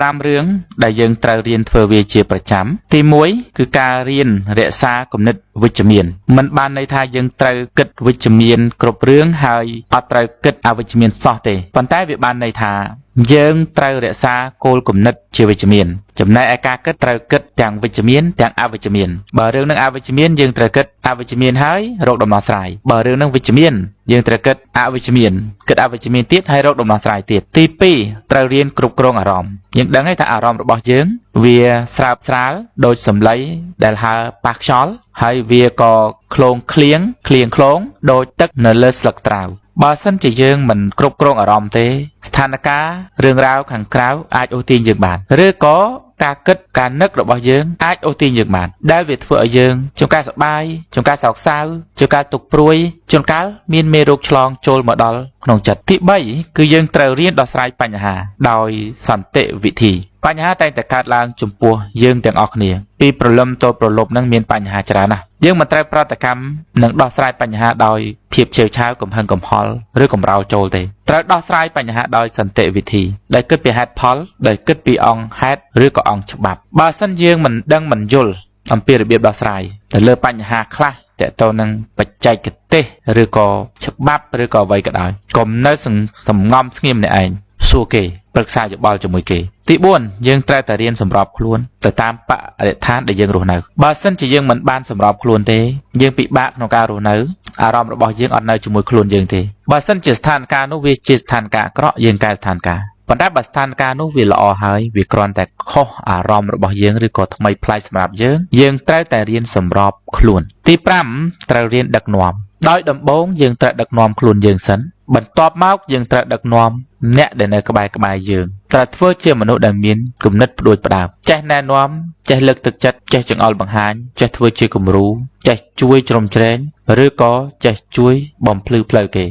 5 រឿងដែលយើងត្រូវរៀនធ្វើវាជាប្រចាំទី 1 គឺការរៀនរក្សាគំនិតវិជ្ជមានមិនបានន័យថាយើងត្រូវគិតវិជ្ជមានគ្រប់រឿងហើយអត់ត្រូវគិតអវិជ្ជមានសោះទេប៉ុន្តែវាបានន័យថាយើងត្រូវរក្សាគោលគំនិតជាវិជ្ជមានចំណែកឯការគិតត្រូវគិតទាំងវិជ្ជមានទាំងអវិជ្ជមានបើរឿងនឹងអវិជ្ជមានយើងត្រូវគិតអវិជ្ជមានហើយរកដំណោះស្រាយបើរឿងនឹងវិជ្ជមានយើងត្រូវគិតអវិជ្ជមានគិតអវិជ្ជមានទៀតហើយរកដំណោះស្រាយទៀតទី 2 ត្រូវរៀនគ្រប់គ្រងអារម្មណ៍យើងដឹងហើយថាអារម្មណ៍របស់យើងវាស្រើបស្រាលដូចសម្លេងដែលហើរប៉ះខ្យល់ហើយវាក៏ឃ្លោងឃ្លៀងឃ្លោងដូចទឹកនៅលើស្លឹកត្រាវបើសិនជាយើងមិនគ្រប់គ្រងអារម្មណ៍ទេស្ថានភាពរឿងរ៉ាវខាងក្រៅអាចអូសទាញយើងបានឬក៏ការគិតការនឹករបស់យើងអាចអូសទាញយើងបានដែលវាធ្វើឲ្យយើងជួនកាលសប្បាយជួនកាលសោកសៅជួនកាលទុក្ខព្រួយជួនកាលមានមេរោគឆ្លងចូលមកដល់ក្នុងចិត្តទី 3 គឺយើងត្រូវរៀនដោះស្រាយបញ្ហាដោយសន្តិវិធីបញ្ហាតែងតែកើតឡើងចំពោះយើងទាំងអស់គ្នាពីព្រលឹមទៅប្រលប់នឹងមានបញ្ហាច្រើនណាស់យើងមិនត្រូវប្រតិកម្មនឹងដោះស្រាយបញ្ហាដោយភាពឆេវឆាវកំហឹងកំហល់ឬកំរោលចូលទេត្រូវដោះស្រាយបញ្ហាដោយសន្តិវិធីដោយគិតពីហេតុផលដោយគិតពីអង្គហេតុឬក៏អង្គច្បាប់បើសិនយើងមិនដឹងមិនយល់អំពីរបៀបដោះស្រាយទៅលើបញ្ហាខ្លះតើតើនឹងបច្ចេកទេសឬក៏ច្បាប់ឬក៏អ្វីក៏ដោយកុំនៅសំងំស្ងៀមម្នាក់ឯងសួរគេប្រឹក្សាយោបល់ជាមួយគេទី 4 យើងត្រូវតែរៀនសម្របខ្លួនទៅតាមបរិស្ថានដែលយើងរស់នៅបើសិនជាយើងមិនបានសម្របខ្លួនទេយើងពិបាកក្នុងការរស់នៅអារម្មណ៍របស់យើងអត់នៅជាមួយខ្លួនយើងទេបើសិនជាស្ថានភាពនោះវាជាស្ថានភាពអាក្រក់យើងកែស្ថានភាពប៉ុន្តែបើស្ថានភាពនោះវាល្អហើយវាគ្រាន់តែខុសអារម្មណ៍របស់យើងឬក៏ថ្មីប្លែកសម្រាប់យើងត្រូវតែរៀនសម្របខ្លួនទី 5 ត្រូវរៀនដឹកនាំដោយដំបូងយើងត្រូវដឹកនាំខ្លួនយើងសិនបន្ទាប់មកយើងត្រូវដឹកនាំអ្នកដែលនៅក្បែរយើងត្រូវធ្វើជាមនុស្សដែលមានគំនិតផ្ដួចផ្ដើមចេះណែនាំចេះលើកទឹកចិត្តចេះចង្អុលបង្ហាញចេះធ្វើជាគំរូចេះជួយជ្រោមជ្រែងឬក៏ចេះជួយបំភ្លឺផ្លូវគេ